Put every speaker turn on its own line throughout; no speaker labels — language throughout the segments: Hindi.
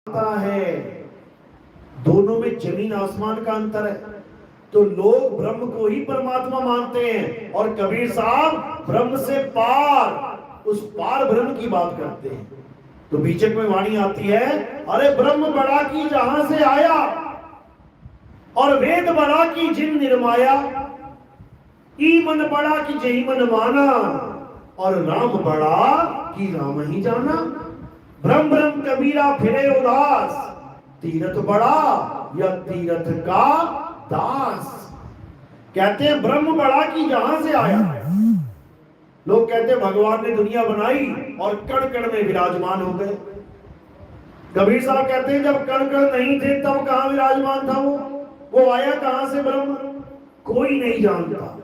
है, दोनों में जमीन आसमान का अंतर है। तो लोग ब्रह्म को ही परमात्मा मानते हैं और कबीर साहब ब्रह्म से पार, उस पार ब्रह्म की बात करते हैं। तो बीचक में वाणी आती है, अरे ब्रह्म बड़ा की जहां से आया और वेद बड़ा की जिन निर्माया, ई मन बड़ा की जही मन माना और राम बड़ा की राम ही जाना। ब्रह्म ब्रह्म कबीरा फिरे उदास, तीरथ बड़ा या तीरथ का दास। कहते हैं ब्रह्म बड़ा की जहां से आया। लोग कहते हैं भगवान ने दुनिया बनाई और कण कण में विराजमान हो गए। कबीर साहब कहते हैं जब कण कण नहीं थे तब कहां विराजमान था वो आया कहां से ब्रह्म, कोई नहीं जानता।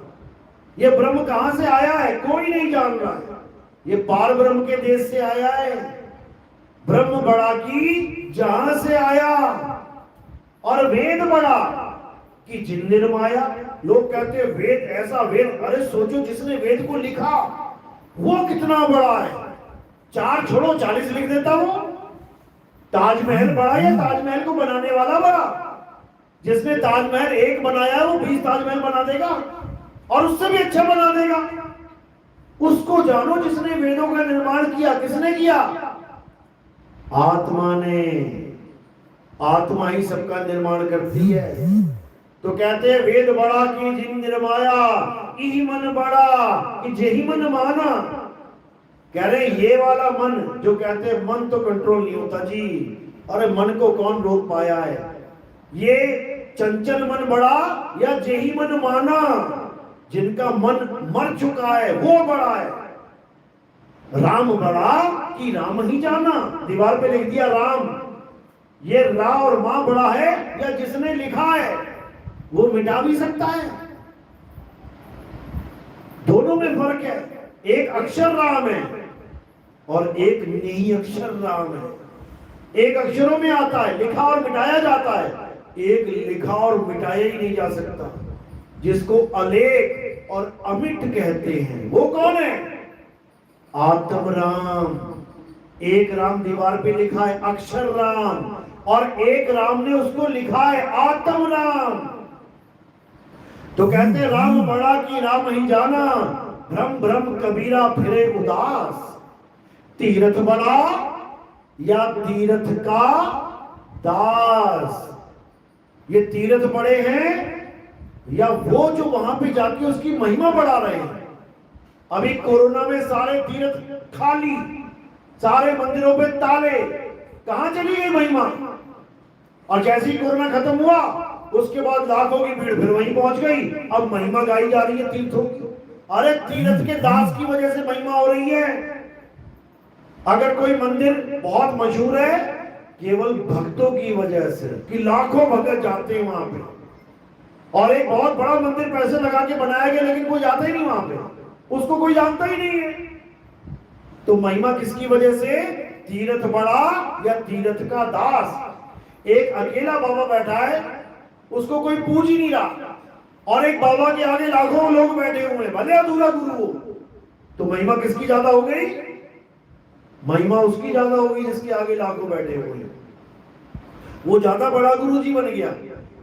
ये ब्रह्म कहां से आया है कोई नहीं जान रहा है। ये पार ब्रह्म के देश से आया है। ब्रह्म बड़ा की जहां से आया और वेद बड़ा कि जिन निर्माया। लोग कहते हैं वेद ऐसा वेद, अरे सोचो जिसने वेद को लिखा वो कितना बड़ा है। 4 छोड़ो 40 लिख देता वो। ताजमहल बड़ा या ताजमहल को बनाने वाला बड़ा? जिसने ताजमहल 1 बनाया वो 20 ताजमहल बना देगा और उससे भी अच्छा बना देगा। उसको जानो जिसने वेदों का निर्माण किया। किसने किया? आत्मा ने। आत्मा ही सबका निर्माण करती है। तो कहते हैं वेद बड़ा की जिन निर्माया, ई मन बड़ा कि जेही मन माना। कह रहे ये वाला मन जो कहते हैं मन तो कंट्रोल नहीं होता जी, अरे मन को कौन रोक पाया है। ये चंचल मन बड़ा या जेही मन माना, जिनका मन मर चुका है वो बड़ा है। राम बड़ा कि राम ही जाना। दीवार पे लिख दिया राम। ये रा और मां बड़ा है या जिसने लिखा है वो मिटा भी सकता है। दोनों में फर्क है। एक अक्षर राम है और एक नहीं अक्षर राम है। एक अक्षरों में आता है, लिखा और मिटाया जाता है। एक लिखा और मिटाया ही नहीं जा सकता, जिसको अलेख और अमिट कहते हैं। वो कौन है? आत्म राम। एक राम दीवार पे लिखा है अक्षर राम और एक राम ने उसको लिखा है आत्म राम। तो कहते राम बड़ा की राम ही जाना, भ्रम भ्रम कबीरा फिरे उदास। तीरथ बड़ा या तीरथ का दास। ये तीरथ बड़े हैं या वो जो वहां पे जाके उसकी महिमा बढ़ा रहे हैं। अभी कोरोना में सारे तीर्थ खाली, सारे मंदिरों पे ताले, कहां चली गई महिमा? और जैसे ही कोरोना खत्म हुआ उसके बाद लाखों की भीड़ फिर वहीं पहुंच गई। अब महिमा गाई जा रही है तीर्थों की। अरे तीर्थ के दास की वजह से महिमा हो रही है। अगर कोई मंदिर बहुत मशहूर है केवल भक्तों की वजह से कि लाखों भक्त जाते हैं वहां पे, और एक बहुत बड़ा मंदिर पैसे लगा के बनाया गया लेकिन कोई जाता ही नहीं वहां पे, उसको कोई जानता ही नहीं है। तो महिमा किसकी वजह से? तीर्थ बड़ा या तीर्थ का दास। एक अकेला बाबा बैठा है, उसको कोई पूछ ही नहीं रहा, और एक बाबा के आगे लाखों लोग बैठे हुए हैं, भले अधूरा गुरु हो। तो महिमा किसकी ज्यादा हो गई? महिमा उसकी ज्यादा होगी जिसके आगे लाखों बैठे हुए हैं। वो ज्यादा बड़ा गुरु जी बन गया।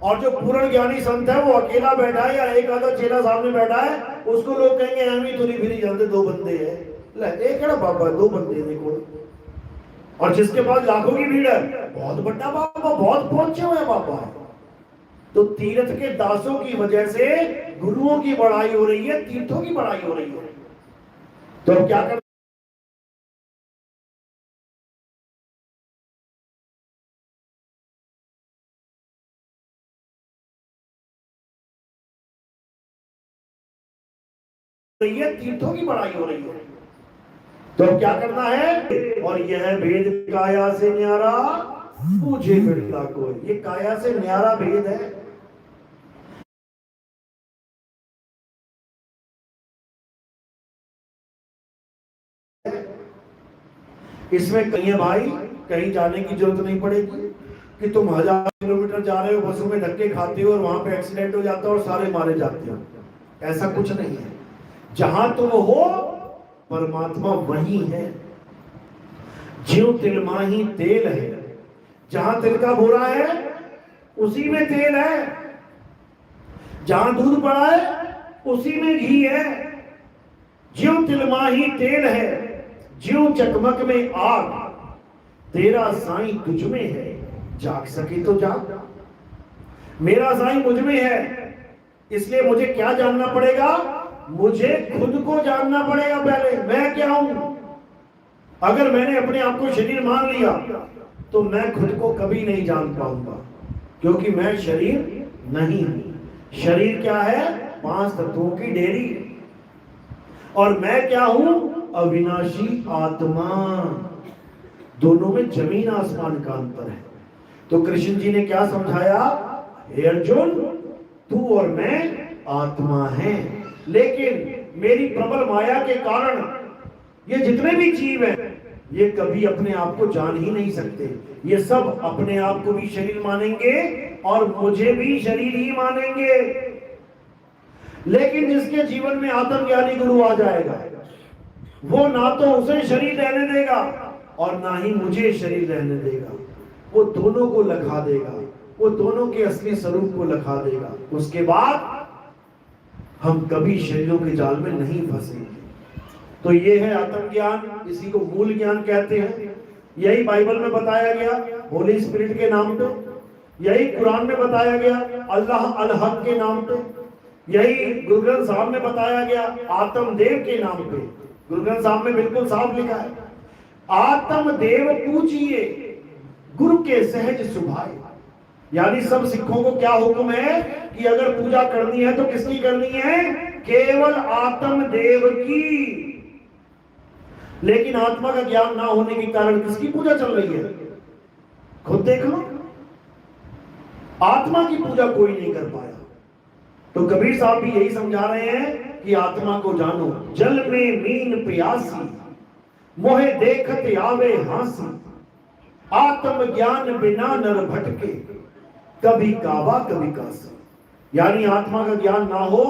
और जो पूर्ण ज्ञानी संत है वो अकेला बैठा है या एक आधा चेला सामने बैठा है, उसको लोग कहेंगे हमें तुरी फिरी जानते, 2 बंदे हैं। एक है बाबा, 2 बंदे देखो। और जिसके पास लाखों की भीड़ है, बहुत बड़ा बाबा, बहुत पहुंचे हुए बाबा है। तो तीर्थ के दासों की वजह से गुरुओं की बढ़ाई हो रही है, तीर्थों की बढ़ाई हो रही है। तो क्या कर रही है? तीर्थों की बढ़ाई हो रही है। तो क्या करना है? और यह भेद काया से न्यारा पूछे बिरला को। ये काया से न्यारा भेद है। इसमें कहीं भाई कहीं जाने की जरूरत नहीं पड़ेगी कि तुम 1000 किलोमीटर जा रहे हो, बसों में धक्के खाते हो और वहां पे एक्सीडेंट हो जाता है और सारे मारे जाते हो। ऐसा कुछ नहीं है। जहां तुम हो परमात्मा वही है। ज्यों तिल माही तेल है, जहां तिल का बोरा है उसी में तेल है, जहां दूध पड़ा है उसी में घी है। ज्यों तिलमाही तेल है, ज्यों चकमक में आग, तेरा साईं तुझ में है, जाग सके तो जाग। मेरा साईं मुझ में है, इसलिए मुझे क्या जानना पड़ेगा? मुझे खुद को जानना पड़ेगा पहले, मैं क्या हूं। अगर मैंने अपने आप को शरीर मान लिया तो मैं खुद को कभी नहीं जान पाऊंगा, क्योंकि मैं शरीर नहीं हूं। शरीर क्या है? 5 तत्वों की डेरी। और मैं क्या हूं? अविनाशी आत्मा। दोनों में जमीन आसमान का अंतर है। तो कृष्ण जी ने क्या समझाया? हे अर्जुन, तू और मैं आत्मा हैं, लेकिन मेरी प्रबल माया के कारण ये जितने भी जीव हैं ये कभी अपने आप को जान ही नहीं सकते। ये सब अपने आप को भी शरीर मानेंगे और मुझे भी शरीर ही मानेंगे। लेकिन जिसके जीवन में आत्मज्ञानी गुरु आ जाएगा, वो ना तो उसे शरीर रहने देगा और ना ही मुझे शरीर रहने देगा। वो दोनों को लखा देगा, वो दोनों के असली स्वरूप को लखा देगा। उसके बाद हम कभी शरीरों के जाल में नहीं फंसेंगे। तो ये है आत्मज्ञान, इसी को मूल ज्ञान कहते हैं। यही बाइबल में बताया गया होली स्पिरिट के नाम पे, यही कुरान में बताया गया अल्लाह अल हक के नाम पे, यही गुरु ग्रंथ साहब में बताया गया आत्मदेव के नाम पे। गुरु ग्रंथ साहब में बिल्कुल साफ लिखा है, आत्मदेव पूजिए गुरु के सहज सुभाए। यानी सब सिखों को क्या हुक्म है कि अगर पूजा करनी है तो किसकी करनी है? केवल आत्मदेव की। लेकिन आत्मा का ज्ञान ना होने के कारण किसकी पूजा चल रही है? खुद देख लो, आत्मा की पूजा कोई नहीं कर पाया। तो कबीर साहब भी यही समझा रहे हैं कि आत्मा को जानो। जल में मीन प्यासी, मोहे देखत आवे हांसी, आत्म ज्ञान बिना नर भटके, कभी काबा कभी काशी। यानी आत्मा का ज्ञान ना हो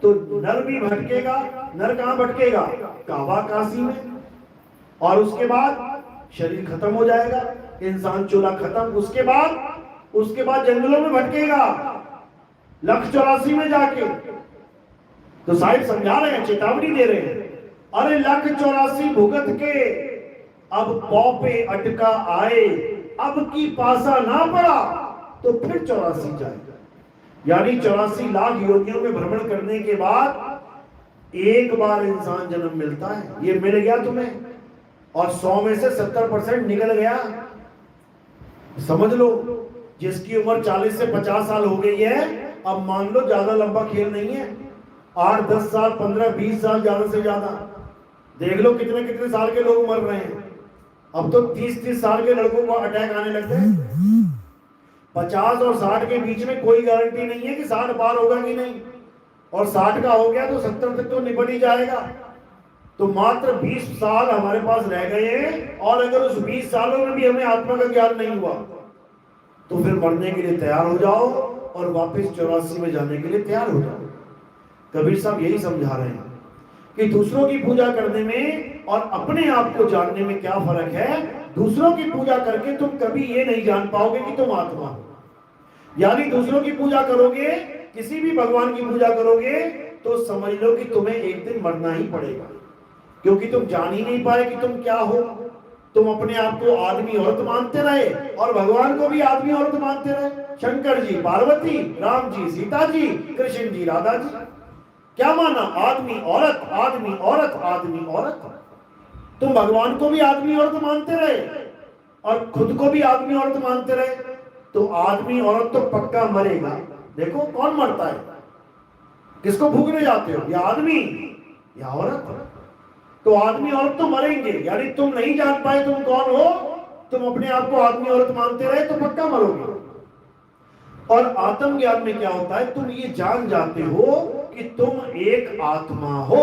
तो नर भी भटकेगा। नर कहां भटकेगा? काबा काशी में। और उसके बाद शरीर खत्म हो जाएगा, इंसान चूल्हा खत्म। उसके बाद जंगलों में भटकेगा, 184 में जाके। तो साहिब समझा रहे हैं, चेतावनी दे रहे हैं, अरे 184 भुगत के अब पौ पे अटका आए, अब की पासा ना पड़ा तो फिर 84 जाएगा। यानी 84 लाख योनियों में भ्रमण करने के बाद एक बार इंसान जन्म मिलता है। ये मिल गया तुम्हें और 100 में से 70% निकल गया। समझ लो, जिसकी उम्र 40 से 50 साल हो गई है, अब मान लो ज्यादा लंबा खेल नहीं है, 8, 10 साल, 15, 20 साल ज्यादा से ज्यादा। देख लो कितने कितने साल के लोग मर रहे हैं। अब तो 30-30 साल के लड़कों को अटैक आने लगते हैं। 50 और 60 के बीच में कोई गारंटी नहीं है कि 60 पार होगा कि नहीं, और 60 का हो गया तो 70 तक तो निपट ही जाएगा। तो मात्र 20 साल हमारे पास रह गए हैं, और अगर उस 20 सालों में भी हमें आत्मा का ज्ञान नहीं हुआ तो फिर मरने के लिए तैयार हो जाओ और वापस 84 में जाने के लिए तैयार हो जाओ। कबीर साहब यही समझा रहे हैं कि दूसरों की पूजा करने में और अपने आप को जानने में क्या फर्क है। दूसरों की पूजा करके तुम कभी ये नहीं जान पाओगे कि तुम आत्मा हो। यानी दूसरों की पूजा करोगे, किसी भी भगवान की पूजा करोगे तो समझ लो कि तुम्हें एक दिन मरना ही पड़ेगा, क्योंकि तुम जान ही नहीं पाए कि तुम क्या हो। तुम अपने आप को आदमी औरत मानते रहे और भगवान को भी आदमी औरत मानते रहे। शंकर जी पार्वती, राम जी सीता जी, कृष्ण जी राधा जी। क्या माना? आदमी औरत, आदमी औरत, आदमी औरत। तुम भगवान को भी आदमी औरत मानते रहे और खुद को भी आदमी औरत मानते रहे। तो आदमी औरत तो पक्का मरेगा। देखो कौन मरता है, किसको भूखने जाते हो, या आदमी या औरत। तो आदमी औरत तो मरेंगे। यानी तुम नहीं जान पाए तुम कौन हो, तुम अपने आप को आदमी औरत मानते रहे तो पक्का मरोगे। और आत्मज्ञान में क्या होता है, तुम ये जान जाते हो कि तुम एक आत्मा हो,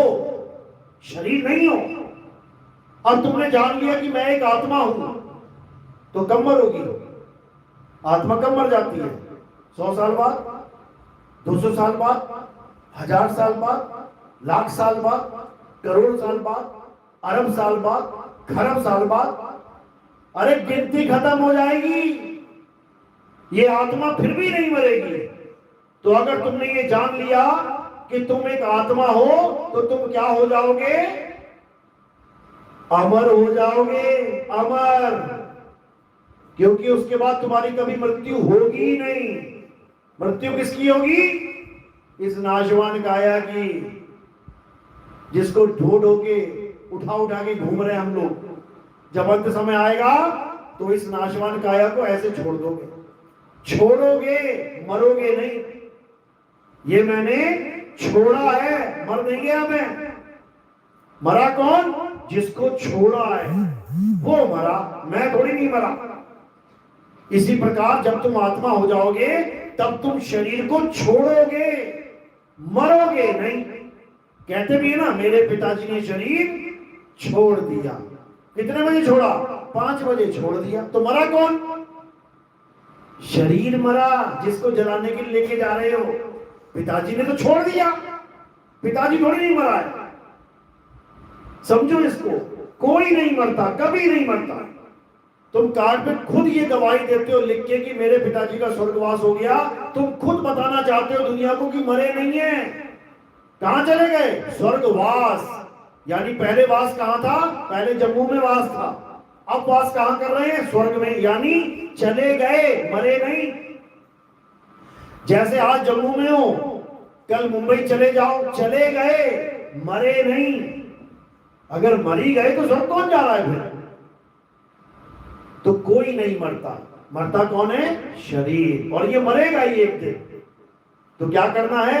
शरीर नहीं हो। अब तुमने जान लिया कि मैं एक आत्मा हूं, तो कब मरोगी? आत्मा कब मर जाती है? 100 साल बाद, 200 साल बाद, 1000 साल बाद, लाख साल बाद, करोड़ साल बाद, अरब साल बाद, खरब साल बाद। अरे गिनती खत्म हो जाएगी। ये आत्मा फिर भी नहीं मरेगी। तो अगर तुमने ये जान लिया कि तुम एक आत्मा हो तो तुम क्या हो जाओगे? अमर हो जाओगे, अमर। क्योंकि उसके बाद तुम्हारी कभी मृत्यु होगी ही नहीं। मृत्यु किसकी होगी? इस नाशवान काया की, जिसको ढो ढो के उठा उठा के घूम रहे हम लोग। जब अंत समय आएगा तो इस नाशवान काया को ऐसे छोड़ दोगे, छोड़ोगे, मरोगे नहीं। ये मैंने छोड़ा है, मर नहीं गया मैं। मरा कौन? जिसको छोड़ा है वो मरा, मैं थोड़ी नहीं मरा। इसी प्रकार जब तुम आत्मा हो जाओगे तब तुम शरीर को छोड़ोगे, मरोगे नहीं। कहते भी है ना, मेरे पिताजी ने शरीर छोड़ दिया। कितने बजे छोड़ा? 5 बजे छोड़ दिया। तो मरा कौन? शरीर मरा, जिसको जलाने के लिए लेके जा रहे हो। पिताजी ने तो छोड़ दिया, पिताजी थोड़ी नहीं मरा है। समझो इसको, कोई नहीं मरता, कभी नहीं मरता। तुम कार्ड पे खुद ये गवाही देते हो लिख के कि मेरे पिताजी का स्वर्गवास हो गया। तुम खुद बताना चाहते हो दुनिया को कि मरे नहीं है। कहां चले गए? स्वर्गवास। यानी पहले वास कहां था? पहले जम्मू में वास था, अब वास कहां कर रहे हैं? स्वर्ग में। यानी चले गए, मरे नहीं। जैसे आज जम्मू में हो, कल मुंबई चले जाओ, चले गए, मरे नहीं। अगर मरी गए तो स्वर्ग कौन जा रहा है फिर? तो कोई नहीं मरता। मरता कौन है? शरीर। और ये मरेगा ही एक दिन। तो क्या करना है?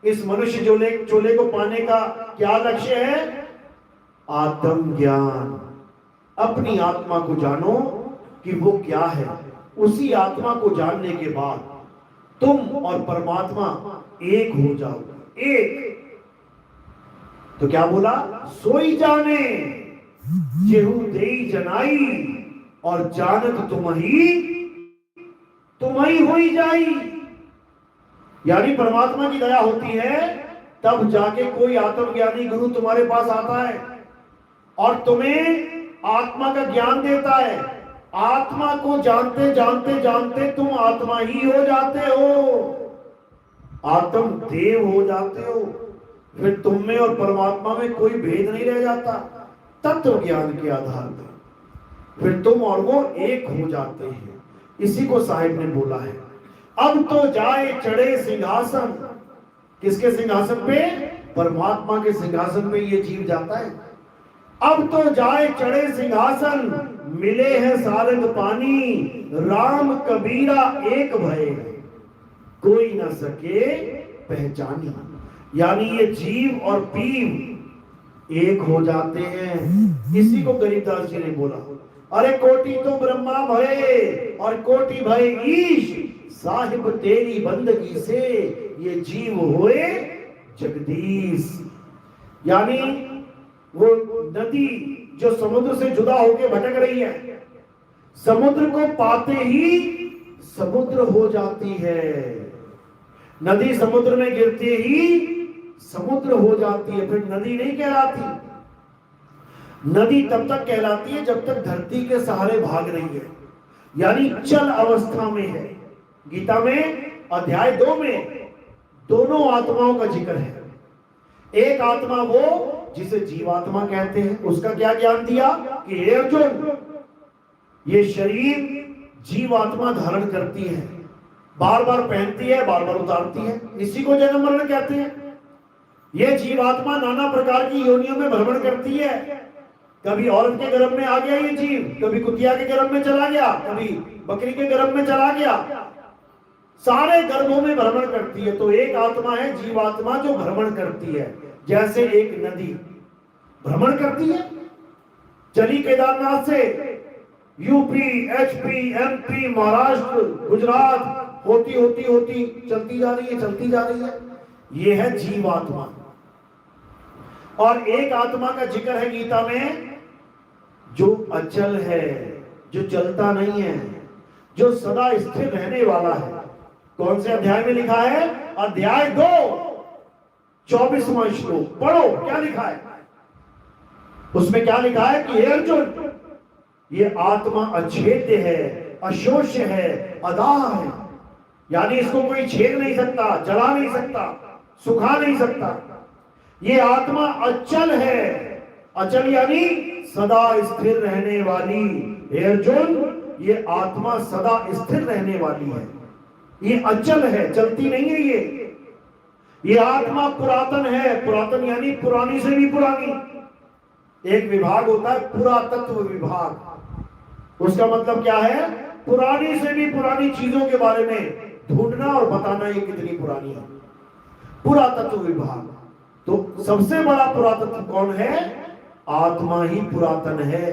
इस मनुष्य चोले को पाने का क्या लक्ष्य है? आत्मज्ञान। अपनी आत्मा को जानो कि वो क्या है। उसी आत्मा को जानने के बाद तुम और परमात्मा एक हो जाओगे, एक। तो क्या बोला? सोई जाने जेहू देई जनाई, और जानत तुम्ही होई जाई। यानी परमात्मा की दया होती है तब जाके कोई आत्मज्ञानी गुरु तुम्हारे पास आता है और तुम्हें आत्मा का ज्ञान देता है। आत्मा को जानते जानते जानते तुम आत्मा ही हो जाते हो, आत्म देव हो जाते हो। फिर तुम में और परमात्मा में कोई भेद नहीं रह जाता। तत्व ज्ञान के आधार पर फिर तुम और वो एक हो जाते हैं। इसी को साहिब ने बोला है, अब तो जाए चढ़े सिंहासन। किसके सिंहासन पे? परमात्मा के सिंहासन पे ये जीव जाता है। अब तो जाए चढ़े सिंहासन, मिले हैं सारंग पानी, राम कबीरा एक भय, कोई न सके पहचानी। यानी ये जीव और पीव एक हो जाते हैं। इसी को गरीबदास जी ने बोला, अरे कोटि तो ब्रह्मा भये और कोटि भय ईश, साहिब तेरी बंदगी से ये जीव होए जगदीश। यानी वो नदी जो समुद्र से जुदा होकर भटक रही है, समुद्र को पाते ही समुद्र हो जाती है। नदी समुद्र में गिरते ही समुद्र हो जाती है, फिर नदी नहीं कहलाती। नदी तब तक कहलाती है जब तक धरती के सहारे भाग रही है, यानी चल अवस्था में है। गीता में अध्याय 2 में दोनों आत्माओं का जिक्र है। एक आत्मा वो जिसे जीवात्मा कहते हैं, उसका क्या ज्ञान दिया कि हे अर्जुन, ये शरीर जीवात्मा धारण करती है, बार बार पहनती है, बार बार उतारती है, इसी को जन्म मरण कहते हैं। ये जीवात्मा नाना प्रकार की योनियों में भ्रमण करती है। कभी औरत के गर्भ में आ गया ये जीव, कभी कुतिया के गर्भ में चला गया, कभी बकरी के गर्भ में चला गया, सारे गर्भों में भ्रमण करती है। तो एक आत्मा है जीवात्मा जो भ्रमण करती है, जैसे एक नदी भ्रमण करती है। चली केदारनाथ से UP, HP, MP, Maharashtra, Gujarat होती होती होती चलती जा रही है, चलती जा रही है। ये है जीवात्मा। और एक आत्मा का जिक्र है गीता में जो अचल है, जो चलता नहीं है, जो सदा स्थिर रहने वाला है। कौन से अध्याय में लिखा है? अध्याय 2 24वां श्लोक पढ़ो, क्या लिखा है उसमें? क्या लिखा है कि हे अर्जुन, ये आत्मा अछेद्य है, अशोष्य है, अदाह है, यानी इसको कोई छेद नहीं सकता, जला नहीं सकता, सुखा नहीं सकता। ये आत्मा अचल है। अचल यानी सदा स्थिर रहने वाली। हे अर्जुन, ये आत्मा सदा स्थिर रहने वाली है, ये अचल है, चलती नहीं है। ये आत्मा पुरातन है। पुरातन यानी पुरानी से भी पुरानी। एक विभाग होता है पुरातत्व विभाग, उसका मतलब क्या है? पुरानी से भी पुरानी चीजों के बारे में ढूंढना और बताना ये कितनी पुरानी है। पुरातत्व विभाग। तो सबसे बड़ा पुरातत्व कौन है? आत्मा ही पुरातन है।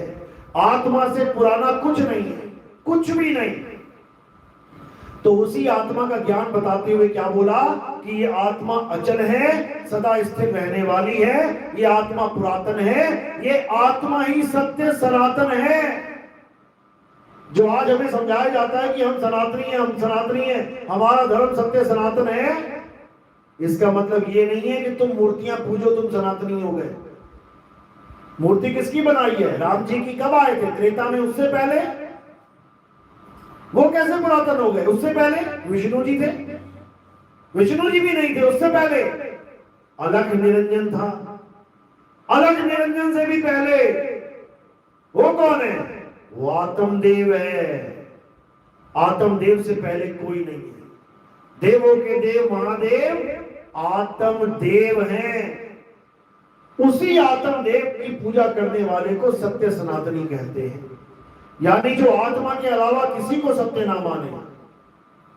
आत्मा से पुराना कुछ नहीं है, कुछ भी नहीं। तो उसी आत्मा का ज्ञान बताते हुए क्या बोला कि ये आत्मा अचल है, सदा स्थिर रहने वाली है, ये आत्मा पुरातन है, ये आत्मा ही सत्य सनातन है। जो आज हमें समझाया जाता है कि हम सनातनी हैं, हम सनातनी हैं, हमारा धर्म सत्य सनातन है, इसका मतलब ये नहीं है कि तुम मूर्तियां पूजो तुम सनातनी हो गए। मूर्ति किसकी बनाई है? राम जी की। कब आए थे? त्रेता में। उससे पहले वो कैसे पुरातन हो गए? उससे पहले विष्णु जी थे। विष्णु जी भी नहीं थे उससे पहले। अलग निरंजन था। अलग निरंजन से भी पहले वो कौन है? वो आत्मदेव है। आत्मदेव से पहले कोई नहीं है। देवों के देव महादेव आत्मदेव हैं। उसी आत्मदेव की पूजा करने वाले को सत्य सनातनी कहते हैं। यानी जो आत्मा के अलावा किसी को सत्य ना माने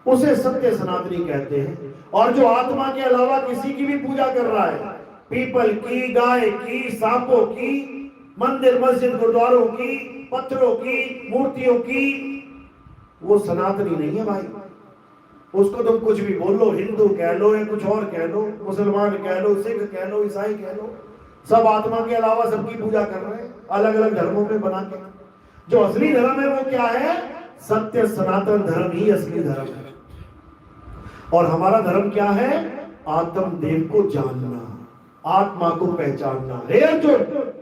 उसे सत्य सनातनी कहते हैं। और जो आत्मा के अलावा किसी की भी पूजा कर रहा है, पीपल की, गाय की, सांपों की, मंदिर मस्जिद गुरुद्वारों की, पत्थरों की, मूर्तियों की, वो सनातनी नहीं है भाई। उसको तुम कुछ भी बोल लो, हिंदू कह लो या कुछ और कह लो, मुसलमान कह लो, सिख कह लो, ईसाई कह लो, सब आत्मा के अलावा सबकी पूजा कर रहे हैं अलग अलग धर्मों में बना के। जो असली धर्म है वो क्या है? सत्य सनातन धर्म ही असली धर्म है। और हमारा धर्म क्या है? आत्मदेव को जानना, आत्मा को पहचानना। हे अर्जुन,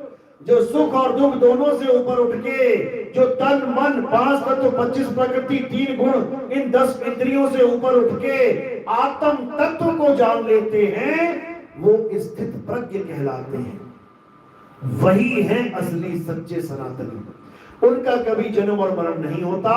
जो सुख और दुख दोनों से ऊपर उठ के, जो तन मन 5 तत्व 25 प्रकृति 3 गुण इन 10 इंद्रियों से ऊपर उठ के आत्म तत्व को जान लेते हैं, वो स्थित प्रज्ञ कहलाते हैं। वही है असली सच्चे सनातनी। उनका कभी जन्म और मरण नहीं होता।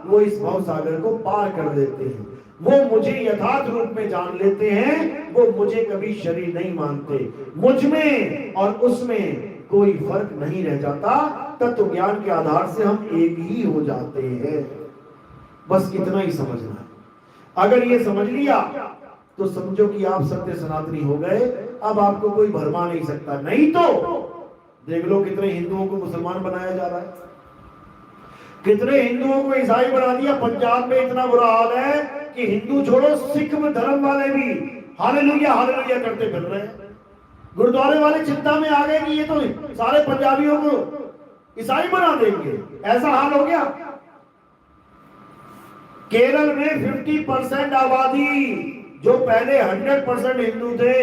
वो इस भव सागर को पार कर देते हैं। वो मुझे यथार्थ रूप में जान लेते हैं। वो मुझे कभी शरीर नहीं मानते। मुझ में और उसमें कोई फर्क नहीं रह जाता। तत्व ज्ञान के आधार से हम एक ही हो जाते हैं। बस इतना ही समझना है। अगर ये समझ लिया तो समझो कि आप सत्य सनातनी हो गए। अब आपको कोई भरमा नहीं सकता। नहीं तो देख लो कितने हिंदुओं को मुसलमान बनाया जा रहा है, कितने हिंदुओं को ईसाई बना दिया। पंजाब में इतना बुरा हाल है कि हिंदू छोड़ो सिख धर्म वाले भी हालेलुया हालेलुया करते फिर रहे हैं। गुरुद्वारे वाले चिंता में आ गए कि ये तो सारे पंजाबियों को ईसाई बना देंगे। ऐसा हाल हो गया। केरल में 50% आबादी जो पहले 100% हिंदू थे,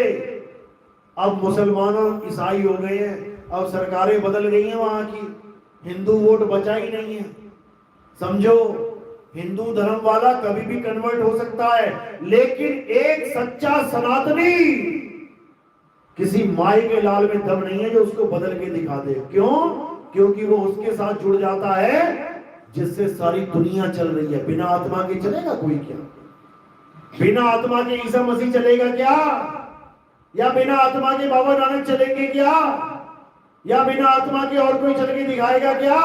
अब मुसलमानों ईसाई हो गए हैं। अब सरकारें बदल गई हैं वहां की, हिंदू वोट बचा ही नहीं है। समझो, हिंदू धर्म वाला कभी भी कन्वर्ट हो सकता है, लेकिन एक सच्चा सनातनी किसी माई के लाल में दम नहीं है जो उसको बदल के दिखा दे। क्यों? क्योंकि वो उसके साथ जुड़ जाता है जिससे सारी दुनिया चल रही है। बिना आत्मा के चलेगा कोई क्या? बिना आत्मा के ईसा मसीह चलेगा क्या? या बिना आत्मा के बाबा नानक चलेंगे क्या? या बिना आत्मा के और कोई चल के दिखाएगा क्या?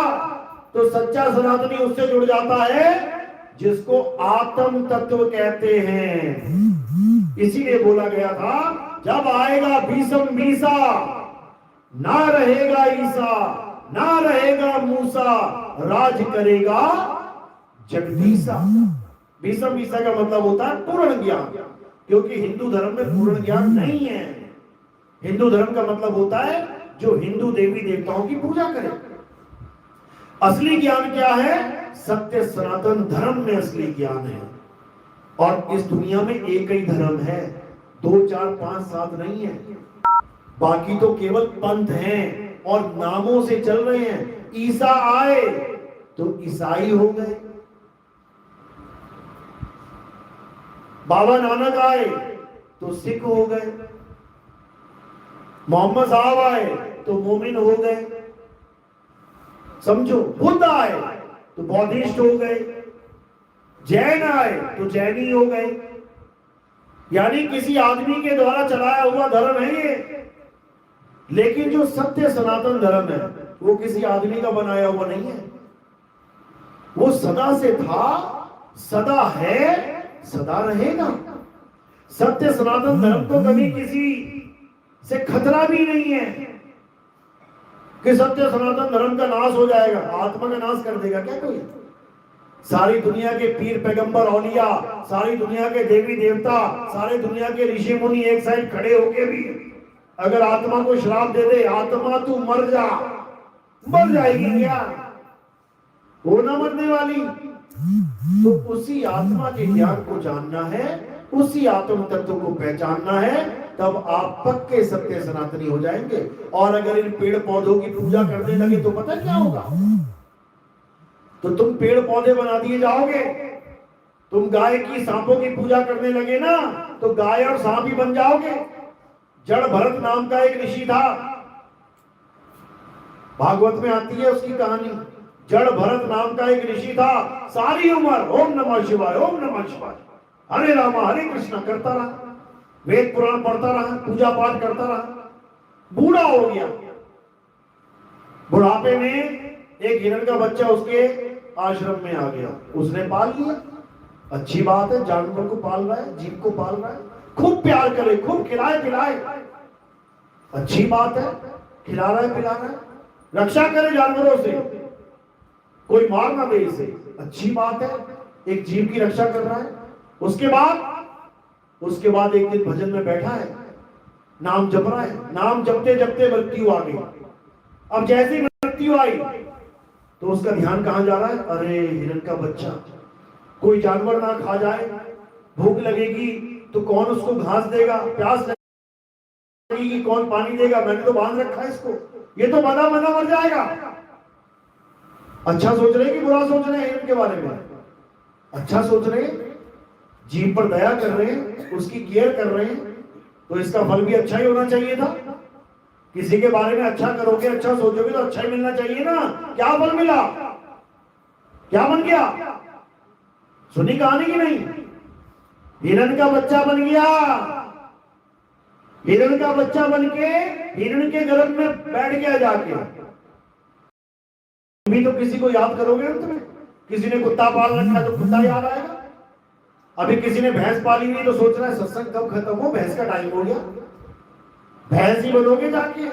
तो सच्चा सनातनी उससे जुड़ जाता है जिसको आत्म तत्व कहते हैं। इसीलिए बोला गया था, जब आएगा भीषम मीसा, ना रहेगा ईसा, ना रहेगा मूसा, राज करेगा जगदीशा। भीषम मीसा का मतलब होता है पूर्ण ज्ञान, क्योंकि हिंदू धर्म में पूर्ण ज्ञान नहीं है। हिंदू धर्म का मतलब होता है जो हिंदू देवी देवताओं की पूजा करे। असली ज्ञान क्या है? सत्य सनातन धर्म में असली ज्ञान है। और इस दुनिया में एक ही धर्म है, 2 4 5 7 नहीं है। बाकी तो केवल पंथ हैं और नामों से चल रहे हैं। ईसा आए तो ईसाई हो गए, बाबा नानक आए तो सिख हो गए, मोहम्मद साहब आए तो मोमिन हो गए, समझो। बुद्ध आए तो बौद्धिस्ट हो गए, जैन आए तो जैनी हो गए। यानी किसी आदमी के द्वारा चलाया हुआ धर्म है ये, लेकिन जो सत्य सनातन धर्म है वो किसी आदमी का बनाया हुआ नहीं है। वो सदा से था, सदा है, सदा रहेगा। सत्य सनातन धर्म तो कभी किसी से खतरा भी नहीं है कि सत्य सनातन धर्म का नाश हो जाएगा। आत्मा का नाश कर देगा क्या कोई? सारी दुनिया के पीर पैगंबर औलिया, सारी दुनिया के देवी देवता, सारी दुनिया के ऋषि मुनि एक साइड खड़े होके भी अगर आत्मा को श्राप दे दे, आत्मा तू मर जा, मर जाएगी क्या? वो ना मरने वाली। तो उसी आत्मा के ज्ञान को जानना है, उसी आत्म तत्व को पहचानना है, तब आप पक्के सत्य सनातनी हो जाएंगे। और अगर इन पेड़ पौधों की पूजा करने लगे तो पता क्या होगा? तो तुम पेड़ पौधे बना दिए जाओगे। तुम गाय की, सांपों की पूजा करने लगे ना तो गाय और सांप ही बन जाओगे। जड़ भरत नाम का एक ऋषि था, भागवत में आती है उसकी कहानी। जड़ भरत नाम का एक ऋषि था, सारी उम्र ओम नमः शिवाय, ओम नमः शिवाय, हरे रामा हरे कृष्णा करता रहा, वेद पुराण पढ़ता रहा, पूजा पाठ करता रहा। बूढ़ा हो गया, बुढ़ापे में एक हिरण का बच्चा उसके आश्रम में आ गया, उसने पाल लिया। अच्छी बात है, जानवर को पाल रहा है, जीव को पाल रहा है, खूब प्यार करे, खूब खिलाए पिलाए, अच्छी बात है। खिला रहा है पिला रहा है, रक्षा करे जानवरों से, कोई मार ना दे इसे, अच्छी बात है। एक जीव की रक्षा कर रहा है। उसके बाद एक दिन भजन में बैठा है, नाम जप रहा है। नाम जपते जपते मृत्यु आ गई। अब जैसी मृत्यु आई तो उसका ध्यान कहां जा रहा है? अरे हिरण का बच्चा, कोई जानवर ना खा जाए, भूख लगेगी तो कौन उसको घास देगा, प्यास लगेगी कौन पानी देगा, मैंने तो बांध रखा है इसको, ये तो बना बना मर जाएगा। अच्छा सोच रहे कि बुरा सोच रहे हैं हिरण के बारे में? अच्छा सोच रहे, जीव पर दया कर रहे हैं, उसकी केयर कर रहे हैं, तो इसका फल भी अच्छा ही होना चाहिए था। किसी के बारे में अच्छा करोगे, अच्छा सोचोगे तो अच्छा ही मिलना चाहिए ना। क्या फल मिला? क्या बन गया? सुनी कहानी की नहीं? हिरण का बच्चा बन गया। हिरण का बच्चा बन के हिरण के गर्भ में बैठ गया जाके। अभी तो किसी को याद करोगे तुम्हें? किसी ने कुत्ता पाल रखा तो कुत्ता याद आएगा। अभी किसी ने भैंस पाली हुई तो सोच रहा है सत्संग कब खत्म हो, भैंस का टाइम हो गया, भैंस ही बनोगे जाके।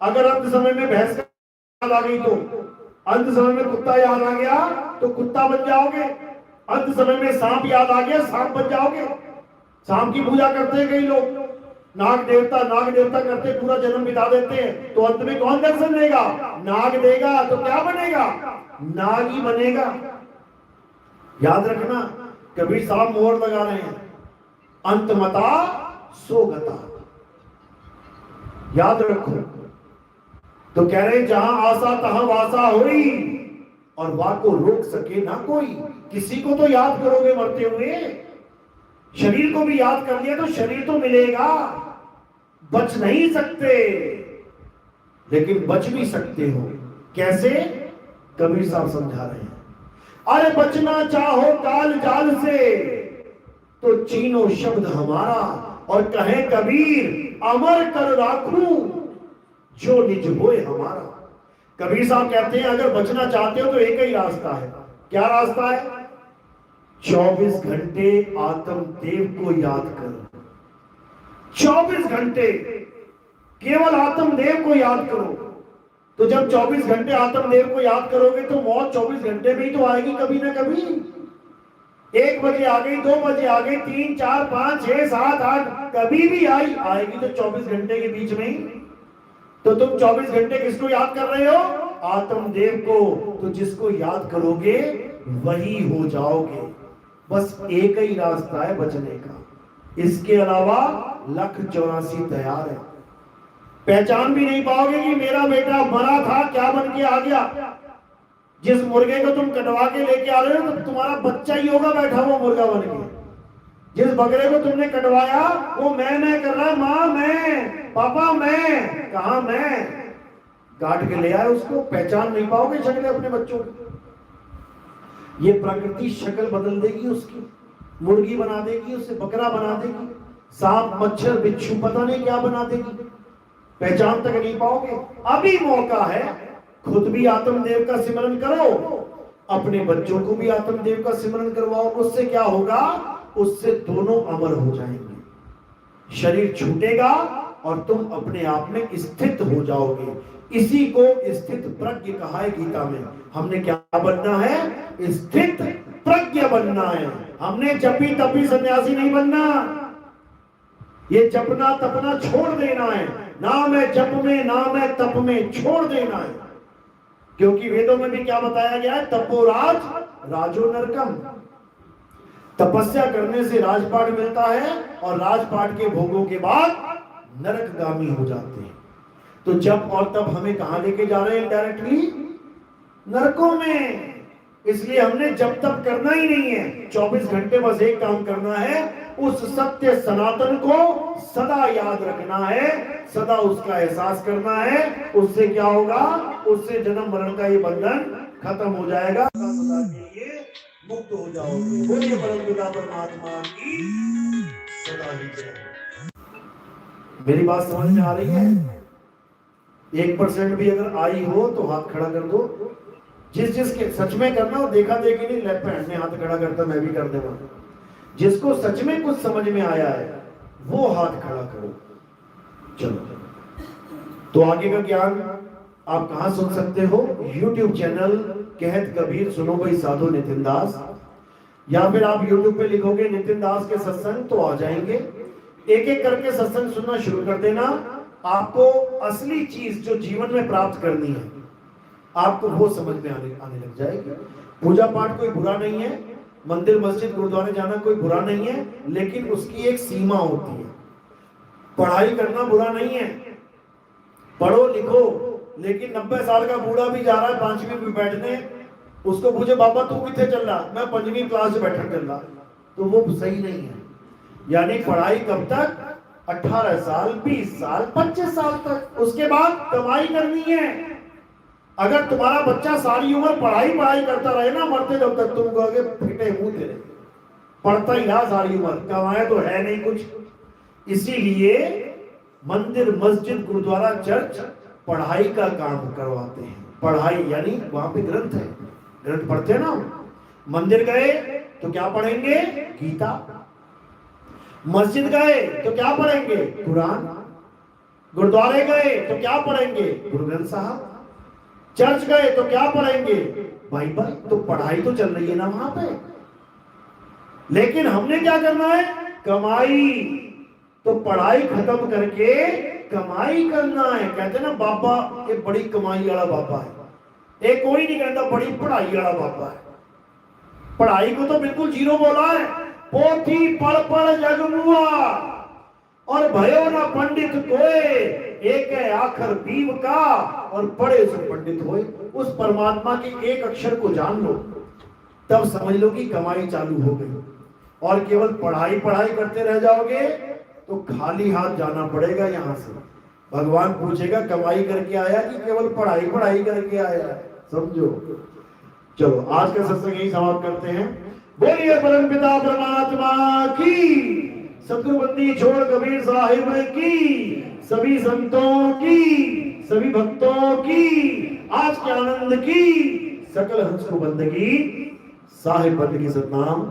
अगर अंत समय में भैंस का याद आ गई तो अंत समय में कुत्ता याद आ गया तो कुत्ता बन जाओगे। अंत समय में सांप याद आ गया, सांप बन जाओगे। सांप की पूजा करते हैं कई लोग, नाग देवता करते पूरा जन्म बिता देते हैं, तो अंत में कौन दर्शन देगा? नाग देगा। तो क्या बनेगा? नाग ही बनेगा। याद रखना, कबीर साहब मोहर लगा रहे हैं, अंतमता सोगता, याद रखो। तो कह रहे जहां आशा तहां वासा होई, और वाह को रोक सके ना कोई। किसी को तो याद करोगे मरते हुए, शरीर को भी याद कर लिया तो शरीर तो मिलेगा। बच नहीं सकते, लेकिन बच भी सकते हो। कैसे? कबीर साहब समझा रहे हैं। अरे बचना चाहो काल जाल से तो चीनो शब्द हमारा, और कहे कबीर अमर कर राखूं जो निज होए हमारा। कबीर साहब कहते हैं अगर बचना चाहते हो तो एक ही रास्ता है। क्या रास्ता है? 24 घंटे आत्म देव को याद करो। 24 घंटे केवल आत्म देव को याद करो। तो जब 24 घंटे आत्म देव को याद करोगे तो मौत 24 घंटे में ही तो आएगी कभी ना कभी। 1 बजे आ गई, 2 बजे आ गई, 3, 4, 5, 6, 7, 8 कभी भी आएगी तो 24 घंटे के बीच में ही। तो तुम 24 घंटे किसको याद कर रहे हो? आत्मदेव को। तो जिसको याद करोगे वही हो जाओगे। बस एक ही रास्ता है बचने का, इसके अलावा 1,84 तैयार है। पहचान भी नहीं पाओगे कि मेरा बेटा मरा था, क्या बन के आ गया। जिस मुर्गे को तुम कटवा के लेके आ रहे हो तो तुम्हारा बच्चा ही होगा बैठा हुआ मुर्गा बन के। जिस बकरे को तुमने कटवाया वो मैं कर रहा है, माँ मैं, पापा मैं, कहा मैं। काट के ले आए उसको, पहचान नहीं पाओगे शक्ल अपने बच्चों की। ये प्रकृति शक्ल बदल देगी उसकी, मुर्गी बना देगी उसे, बकरा बना देगी, सांप मच्छर बिच्छू पता नहीं क्या बना देगी, पहचान तक नहीं पाओगे। अभी मौका है, खुद भी आत्मदेव का सिमरन करो, अपने बच्चों को भी आत्मदेव का सिमरन करवाओ। उससे क्या होगा, उससे दोनों अमर हो जाएंगे, शरीर छूटेगा और तुम अपने आप में स्थित हो जाओगे। इसी को स्थित प्रज्ञ कहा है गीता में। हमने क्या बनना है, स्थित प्रज्ञ बनना है। हमने जपी तपी सन्यासी नहीं बनना, ये जपना तपना छोड़ देना है, नाम है जप में, नाम है तप में, छोड़ देना है। क्योंकि वेदों में भी क्या बताया गया है, तपोराज राजो नरकम, तपस्या करने से राजपाट मिलता है और राजपाट के भोगों के बाद नरकगामी हो जाते हैं। तो जप और तप हमें कहां लेके जा रहे हैं, डायरेक्टली नरकों में। इसलिए हमने जब तब करना ही नहीं है, 24 घंटे बस एक काम करना है, उस सत्य सनातन को सदा याद रखना है, सदा उसका एहसास करना है। उससे क्या होगा, उससे जन्म मरण का ये बंधन खत्म हो जाएगा, सदा के लिए मुक्त हो जाओगे। बोलिए परमपिता परमात्मा की सदा ही जय। मेरी बात समझ में आ रही है? 1% भी अगर आई हो तो हाथ खड़ा कर दो। जिसके सच में करना हो, देखा देखी नहीं, लेफ्ट हैंड में हाथ खड़ा करता, मैं भी कर देगा। जिसको सच में कुछ समझ में आया है वो हाथ खड़ा करो। चलो, तो आगे का ज्ञान आप कहां सुन सकते हो, YouTube चैनल कहत कबीर सुनो भाई साधु नितिन दास, या फिर आप YouTube पे लिखोगे नितिन दास के सत्संग तो आ जाएंगे। एक एक करके सत्संग सुनना शुरू कर देना। आपको असली चीज जो जीवन में प्राप्त करनी है, आपको वो समझ में आने लग जाएगी। पूजा पाठ कोई बुरा नहीं है, मंदिर मस्जिद गुरुद्वारे जाना कोई बुरा नहीं है, लेकिन उसकी एक सीमा होती है। पढ़ाई करना बुरा नहीं है, पढ़ो लिखो, लेकिन 90 साल का बूढ़ा भी जा रहा है 5वीं में बैठने, उसको पूछे बाबा तू कितने चल रहा, मैं 5वीं क्लास में बैठक चल रहा, तो वो सही नहीं है। यानी पढ़ाई कब तक, 18 साल 20 साल 25 साल तक, उसके बाद कमाई करनी है। अगर तुम्हारा बच्चा सारी उम्र पढ़ाई करता रहे ना, मरते जब तक तुम कहोगे फिटे मुंह तेरे, पढ़ता ही रहा सारी उम्र, कमाए तो है नहीं कुछ। इसीलिए मंदिर मस्जिद गुरुद्वारा चर्च पढ़ाई का काम करवाते हैं। पढ़ाई यानी वहां पे ग्रंथ है, ग्रंथ पढ़ते हैं ना। मंदिर गए तो क्या पढ़ेंगे, गीता। मस्जिद गए तो क्या पढ़ेंगे, कुरान। गुरुद्वारे गए तो क्या पढ़ेंगे, गुरु ग्रंथ साहब। चर्च गए तो क्या पढ़ेंगे, बाइबल। तो पढ़ाई तो चल रही है ना वहां पे, लेकिन हमने क्या करना है, कमाई। तो पढ़ाई खत्म करके कमाई करना है। कहते ना बाबा ये बड़ी कमाई वाला बाबा है, ये कोई नहीं कहता बड़ी पढ़ाई वाला बाबा है। पढ़ाई को तो बिल्कुल जीरो बोला है। पोथी पढ़ पढ़ जगमुआ और भयो ना पंडित कोई, एक है आखर बीव का और पढ़े सो पंडित होए। उस परमात्मा के एक अक्षर को जान लो, तब समझ लो कि कमाई चालू हो गई। और केवल पढ़ाई करते रह जाओगे तो खाली हाथ जाना पड़ेगा यहां से। भगवान पूछेगा कमाई करके आया कि केवल पढ़ाई करके आया, समझो। चलो आज का सत्संग यही समाप्त करते हैं। बोलिए परमपिता परमात्मा की, सतगुरुबंदी छोड़ कबीर साहिब की, सभी संतों की, सभी भक्तों की, आज के आनंद की, सकल हंस को बंदगी, साहिब बंदगी सतनाम।